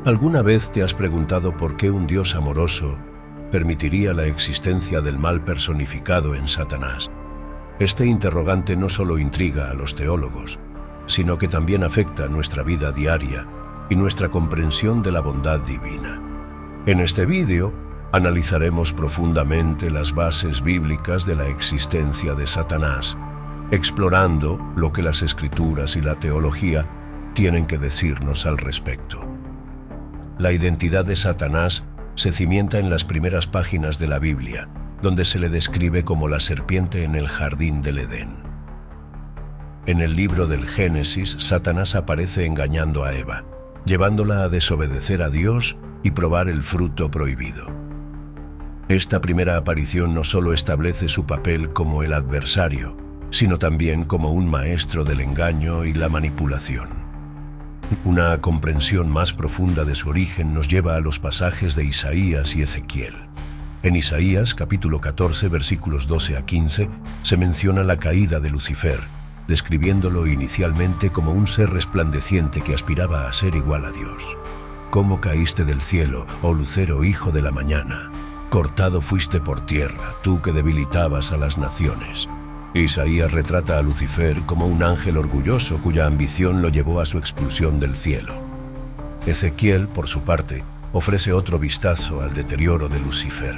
¿Alguna vez te has preguntado por qué un Dios amoroso permitiría la existencia del mal personificado en Satanás? Este interrogante no solo intriga a los teólogos, sino que también afecta nuestra vida diaria y nuestra comprensión de la bondad divina. En este vídeo analizaremos profundamente las bases bíblicas de la existencia de Satanás, explorando lo que las Escrituras y la teología tienen que decirnos al respecto. La identidad de Satanás se cimienta en las primeras páginas de la Biblia, donde se le describe como la serpiente en el jardín del Edén. En el libro del Génesis, Satanás aparece engañando a Eva, llevándola a desobedecer a Dios y probar el fruto prohibido. Esta primera aparición no solo establece su papel como el adversario, sino también como un maestro del engaño y la manipulación. Una comprensión más profunda de su origen nos lleva a los pasajes de Isaías y Ezequiel. En Isaías, capítulo 14, versículos 12 a 15, se menciona la caída de Lucifer, describiéndolo inicialmente como un ser resplandeciente que aspiraba a ser igual a Dios. ¿Cómo caíste del cielo, oh lucero, hijo de la mañana? Cortado fuiste por tierra, tú que debilitabas a las naciones. Isaías retrata a Lucifer como un ángel orgulloso cuya ambición lo llevó a su expulsión del cielo. Ezequiel, por su parte, ofrece otro vistazo al deterioro de Lucifer.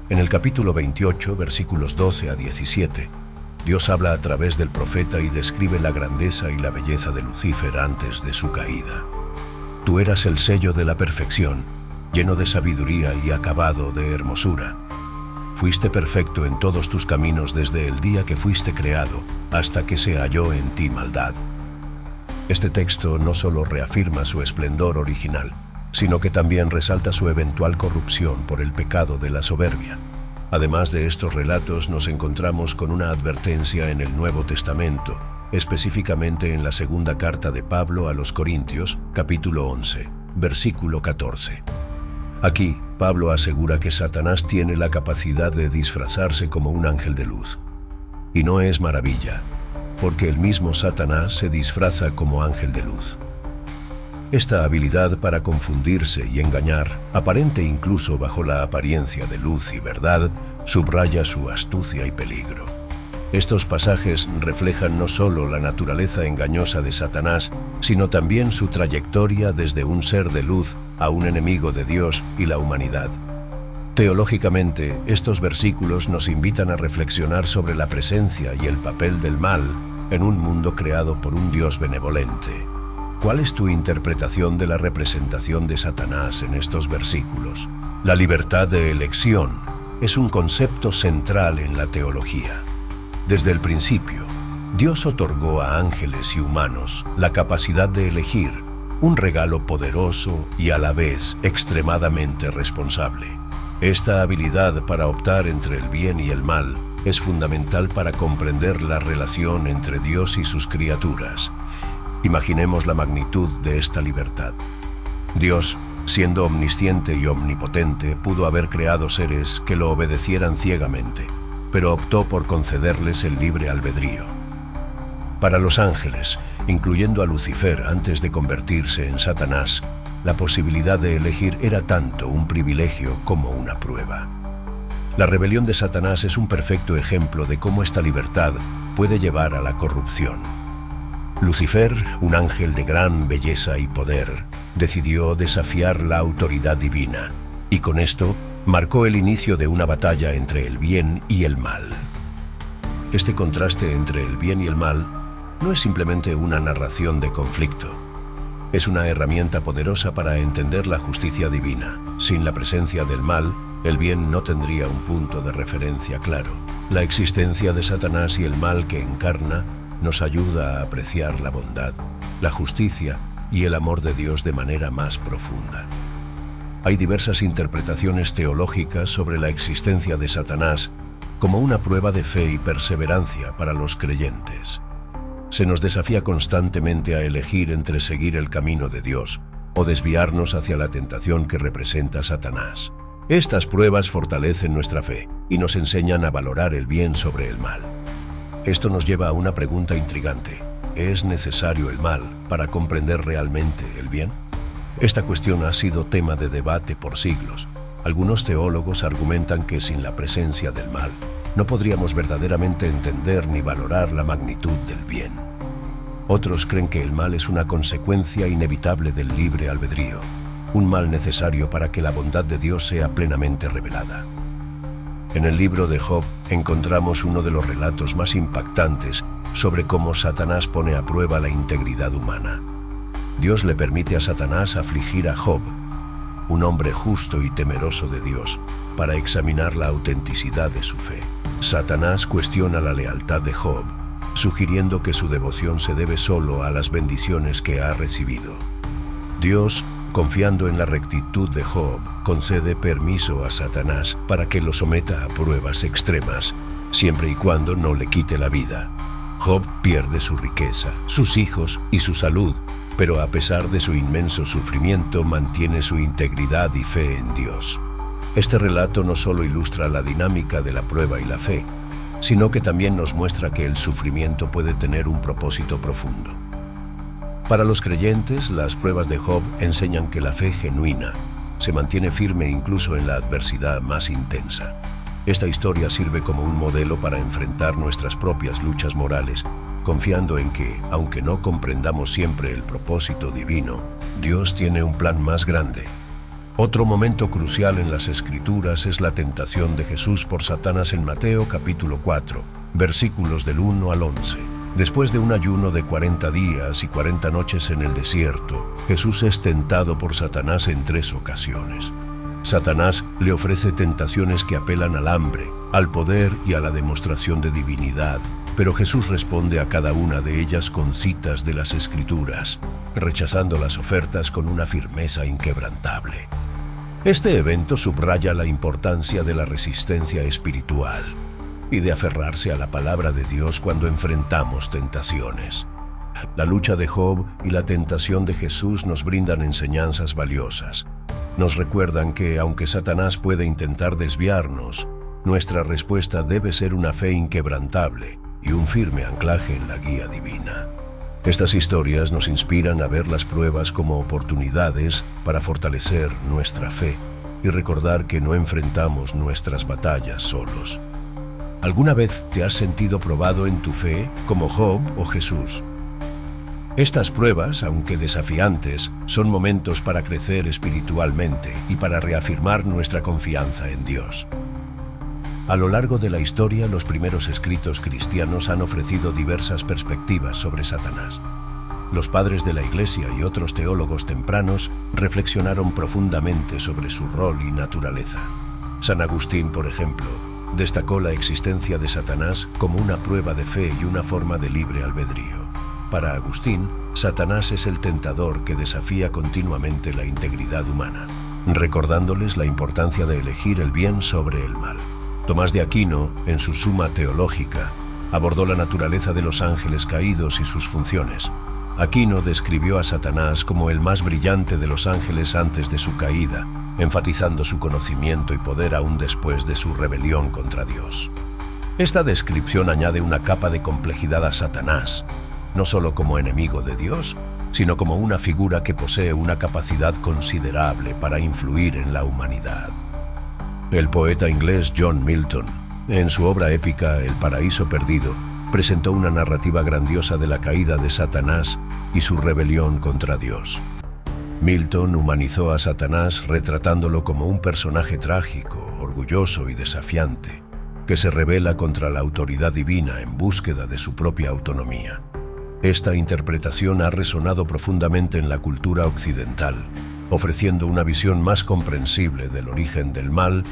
En el capítulo 28, versículos 12 a 17, Dios habla a través del profeta y describe la grandeza y la belleza de Lucifer antes de su caída. Tú eras el sello de la perfección, lleno de sabiduría y acabado de hermosura. Fuiste perfecto en todos tus caminos desde el día que fuiste creado hasta que se halló en ti maldad. Este texto no solo reafirma su esplendor original, sino que también resalta su eventual corrupción por el pecado de la soberbia. Además de estos relatos, nos encontramos con una advertencia en el Nuevo Testamento, específicamente en la segunda carta de Pablo a los Corintios, capítulo 11, versículo 14. Aquí, Pablo asegura que Satanás tiene la capacidad de disfrazarse como un ángel de luz. Y no es maravilla, porque el mismo Satanás se disfraza como ángel de luz. Esta habilidad para confundirse y engañar, aparente incluso bajo la apariencia de luz y verdad, subraya su astucia y peligro. Estos pasajes reflejan no solo la naturaleza engañosa de Satanás, sino también su trayectoria desde un ser de luz a un enemigo de Dios y la humanidad. Teológicamente, estos versículos nos invitan a reflexionar sobre la presencia y el papel del mal en un mundo creado por un Dios benevolente. ¿Cuál es tu interpretación de la representación de Satanás en estos versículos? La libertad de elección es un concepto central en la teología. Desde el principio, Dios otorgó a ángeles y humanos la capacidad de elegir, un regalo poderoso y a la vez extremadamente responsable. Esta habilidad para optar entre el bien y el mal es fundamental para comprender la relación entre Dios y sus criaturas. Imaginemos la magnitud de esta libertad. Dios, siendo omnisciente y omnipotente, pudo haber creado seres que lo obedecieran ciegamente, pero optó por concederles el libre albedrío. Para los ángeles, incluyendo a Lucifer antes de convertirse en Satanás, la posibilidad de elegir era tanto un privilegio como una prueba. La rebelión de Satanás es un perfecto ejemplo de cómo esta libertad puede llevar a la corrupción. Lucifer, un ángel de gran belleza y poder, decidió desafiar la autoridad divina, y con esto marcó el inicio de una batalla entre el bien y el mal. Este contraste entre el bien y el mal no es simplemente una narración de conflicto. Es una herramienta poderosa para entender la justicia divina. Sin la presencia del mal, el bien no tendría un punto de referencia claro. La existencia de Satanás y el mal que encarna nos ayuda a apreciar la bondad, la justicia y el amor de Dios de manera más profunda. Hay diversas interpretaciones teológicas sobre la existencia de Satanás como una prueba de fe y perseverancia para los creyentes. Se nos desafía constantemente a elegir entre seguir el camino de Dios o desviarnos hacia la tentación que representa Satanás. Estas pruebas fortalecen nuestra fe y nos enseñan a valorar el bien sobre el mal. Esto nos lleva a una pregunta intrigante. ¿Es necesario el mal para comprender realmente el bien? Esta cuestión ha sido tema de debate por siglos. Algunos teólogos argumentan que sin la presencia del mal, no podríamos verdaderamente entender ni valorar la magnitud del bien. Otros creen que el mal es una consecuencia inevitable del libre albedrío, un mal necesario para que la bondad de Dios sea plenamente revelada. En el libro de Job encontramos uno de los relatos más impactantes sobre cómo Satanás pone a prueba la integridad humana. Dios le permite a Satanás afligir a Job, un hombre justo y temeroso de Dios, para examinar la autenticidad de su fe. Satanás cuestiona la lealtad de Job, sugiriendo que su devoción se debe solo a las bendiciones que ha recibido. Dios, confiando en la rectitud de Job, concede permiso a Satanás para que lo someta a pruebas extremas, siempre y cuando no le quite la vida. Job pierde su riqueza, sus hijos y su salud, pero a pesar de su inmenso sufrimiento mantiene su integridad y fe en Dios. Este relato no solo ilustra la dinámica de la prueba y la fe, sino que también nos muestra que el sufrimiento puede tener un propósito profundo. Para los creyentes, las pruebas de Job enseñan que la fe genuina se mantiene firme incluso en la adversidad más intensa. Esta historia sirve como un modelo para enfrentar nuestras propias luchas morales, confiando en que, aunque no comprendamos siempre el propósito divino, Dios tiene un plan más grande. Otro momento crucial en las Escrituras es la tentación de Jesús por Satanás en Mateo capítulo 4, versículos del 1 al 11. Después de un ayuno de 40 días y 40 noches en el desierto, Jesús es tentado por Satanás en 3 ocasiones. Satanás le ofrece tentaciones que apelan al hambre, al poder y a la demostración de divinidad, pero Jesús responde a cada una de ellas con citas de las Escrituras, rechazando las ofertas con una firmeza inquebrantable. Este evento subraya la importancia de la resistencia espiritual y de aferrarse a la palabra de Dios cuando enfrentamos tentaciones. La lucha de Job y la tentación de Jesús nos brindan enseñanzas valiosas. Nos recuerdan que, aunque Satanás puede intentar desviarnos, nuestra respuesta debe ser una fe inquebrantable y un firme anclaje en la guía divina. Estas historias nos inspiran a ver las pruebas como oportunidades para fortalecer nuestra fe y recordar que no enfrentamos nuestras batallas solos. ¿Alguna vez te has sentido probado en tu fe, como Job o Jesús? Estas pruebas, aunque desafiantes, son momentos para crecer espiritualmente y para reafirmar nuestra confianza en Dios. A lo largo de la historia, los primeros escritos cristianos han ofrecido diversas perspectivas sobre Satanás. Los padres de la Iglesia y otros teólogos tempranos reflexionaron profundamente sobre su rol y naturaleza. San Agustín, por ejemplo, destacó la existencia de Satanás como una prueba de fe y una forma de libre albedrío. Para Agustín, Satanás es el tentador que desafía continuamente la integridad humana, recordándoles la importancia de elegir el bien sobre el mal. Tomás de Aquino, en su Suma Teológica, abordó la naturaleza de los ángeles caídos y sus funciones. Aquino describió a Satanás como el más brillante de los ángeles antes de su caída, enfatizando su conocimiento y poder aún después de su rebelión contra Dios. Esta descripción añade una capa de complejidad a Satanás, no solo como enemigo de Dios, sino como una figura que posee una capacidad considerable para influir en la humanidad. El poeta inglés John Milton, en su obra épica El Paraíso Perdido, presentó una narrativa grandiosa de la caída de Satanás y su rebelión contra Dios. Milton humanizó a Satanás retratándolo como un personaje trágico, orgulloso y desafiante, que se rebela contra la autoridad divina en búsqueda de su propia autonomía. Esta interpretación ha resonado profundamente en la cultura occidental, ofreciendo una visión más comprensible del origen del mal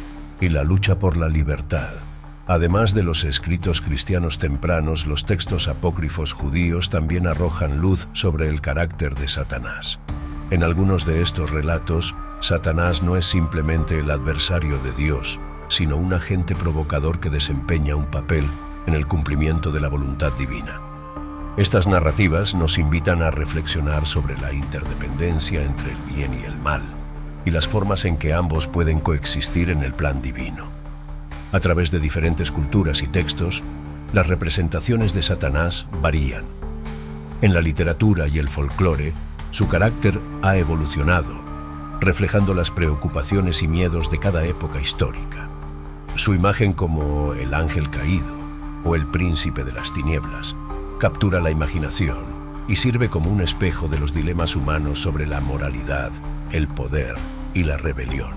y la lucha por la libertad. Además de los escritos cristianos tempranos, los textos apócrifos judíos también arrojan luz sobre el carácter de Satanás. En algunos de estos relatos, Satanás no es simplemente el adversario de Dios, sino un agente provocador que desempeña un papel en el cumplimiento de la voluntad divina. Estas narrativas nos invitan a reflexionar sobre la interdependencia entre el bien y el mal, y las formas en que ambos pueden coexistir en el plan divino. A través de diferentes culturas y textos, las representaciones de Satanás varían. En la literatura y el folclore, Su carácter ha evolucionado, reflejando las preocupaciones y miedos de cada época histórica. Su imagen como el ángel caído o el príncipe de las tinieblas captura la imaginación y sirve como un espejo de los dilemas humanos sobre la moralidad, el poder y la rebelión.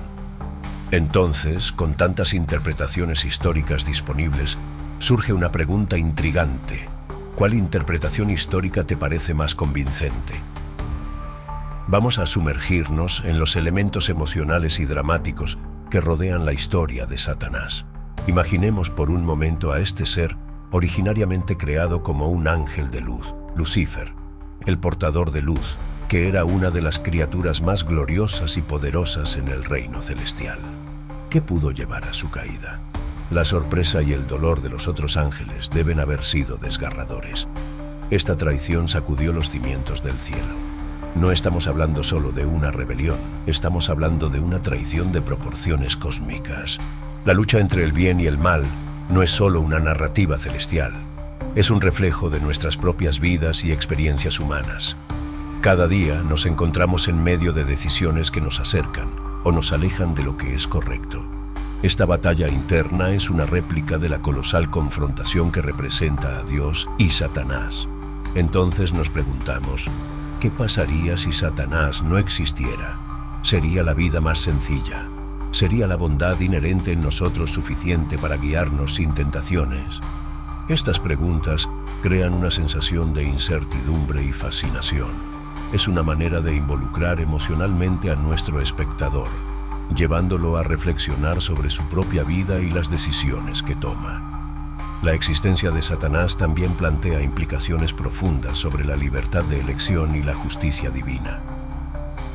Entonces, con tantas interpretaciones históricas disponibles, surge una pregunta intrigante. ¿Cuál interpretación histórica te parece más convincente? Vamos a sumergirnos en los elementos emocionales y dramáticos que rodean la historia de Satanás. Imaginemos por un momento a este ser originariamente creado como un ángel de luz, Lucifer, el portador de luz, que era una de las criaturas más gloriosas y poderosas en el reino celestial. ¿Qué pudo llevar a su caída? La sorpresa y el dolor de los otros ángeles deben haber sido desgarradores. Esta traición sacudió los cimientos del cielo. No estamos hablando solo de una rebelión, estamos hablando de una traición de proporciones cósmicas. La lucha entre el bien y el mal no es solo una narrativa celestial, es un reflejo de nuestras propias vidas y experiencias humanas. Cada día nos encontramos en medio de decisiones que nos acercan o nos alejan de lo que es correcto. Esta batalla interna es una réplica de la colosal confrontación que representa a Dios y Satanás. Entonces nos preguntamos, ¿qué pasaría si Satanás no existiera? ¿Sería la vida más sencilla? ¿Sería la bondad inherente en nosotros suficiente para guiarnos sin tentaciones? Estas preguntas crean una sensación de incertidumbre y fascinación. Es una manera de involucrar emocionalmente a nuestro espectador, llevándolo a reflexionar sobre su propia vida y las decisiones que toma. La existencia de Satanás también plantea implicaciones profundas sobre la libertad de elección y la justicia divina.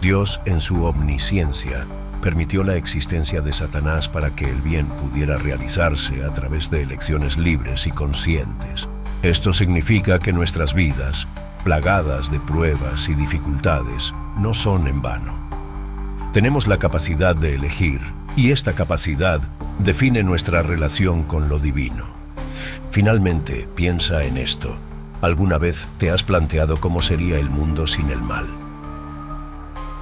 Dios, en su omnisciencia, permitió la existencia de Satanás para que el bien pudiera realizarse a través de elecciones libres y conscientes. Esto significa que nuestras vidas, plagadas de pruebas y dificultades, no son en vano. Tenemos la capacidad de elegir, y esta capacidad define nuestra relación con lo divino. Finalmente, piensa en esto. ¿Alguna vez te has planteado cómo sería el mundo sin el mal?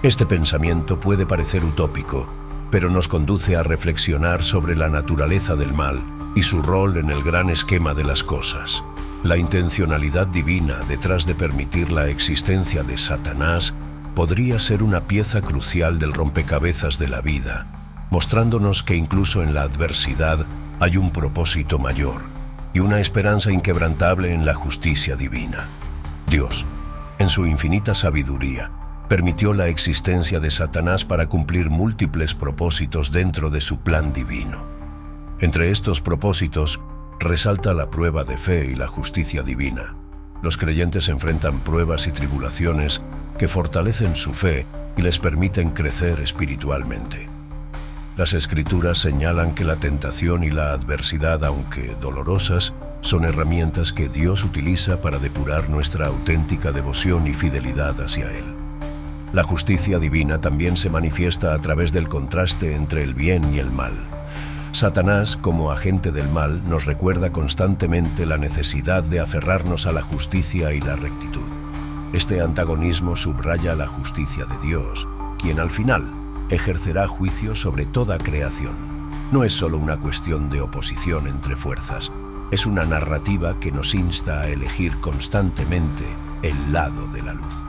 Este pensamiento puede parecer utópico, pero nos conduce a reflexionar sobre la naturaleza del mal y su rol en el gran esquema de las cosas. La intencionalidad divina detrás de permitir la existencia de Satanás podría ser una pieza crucial del rompecabezas de la vida, mostrándonos que incluso en la adversidad hay un propósito mayor y una esperanza inquebrantable en la justicia divina. Dios, en su infinita sabiduría, permitió la existencia de Satanás para cumplir múltiples propósitos dentro de su plan divino. Entre estos propósitos, resalta la prueba de fe y la justicia divina. Los creyentes enfrentan pruebas y tribulaciones que fortalecen su fe y les permiten crecer espiritualmente. Las Escrituras señalan que la tentación y la adversidad, aunque dolorosas, son herramientas que Dios utiliza para depurar nuestra auténtica devoción y fidelidad hacia Él. La justicia divina también se manifiesta a través del contraste entre el bien y el mal. Satanás, como agente del mal, nos recuerda constantemente la necesidad de aferrarnos a la justicia y la rectitud. Este antagonismo subraya la justicia de Dios, quien al final ejercerá juicio sobre toda creación. No es solo una cuestión de oposición entre fuerzas, es una narrativa que nos insta a elegir constantemente el lado de la luz.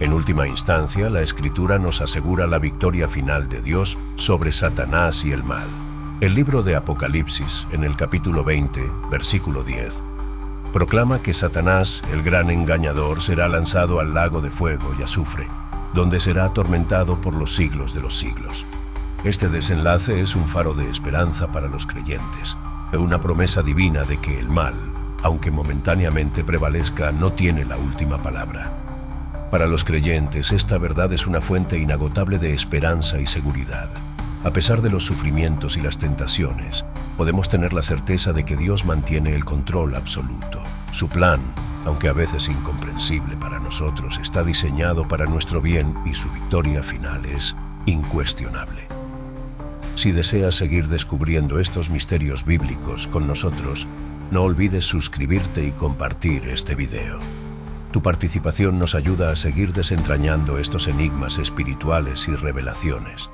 En última instancia, la Escritura nos asegura la victoria final de Dios sobre Satanás y el mal. El libro de Apocalipsis, en el capítulo 20, versículo 10, proclama que Satanás, el gran engañador, será lanzado al lago de fuego y azufre, donde será atormentado por los siglos de los siglos. Este desenlace es un faro de esperanza para los creyentes, una promesa divina de que el mal, aunque momentáneamente prevalezca, no tiene la última palabra. Para los creyentes, esta verdad es una fuente inagotable de esperanza y seguridad. A pesar de los sufrimientos y las tentaciones, podemos tener la certeza de que Dios mantiene el control absoluto. Su plan, aunque a veces incomprensible para nosotros, está diseñado para nuestro bien y su victoria final es incuestionable. Si deseas seguir descubriendo estos misterios bíblicos con nosotros, no olvides suscribirte y compartir este video. Tu participación nos ayuda a seguir desentrañando estos enigmas espirituales y revelaciones.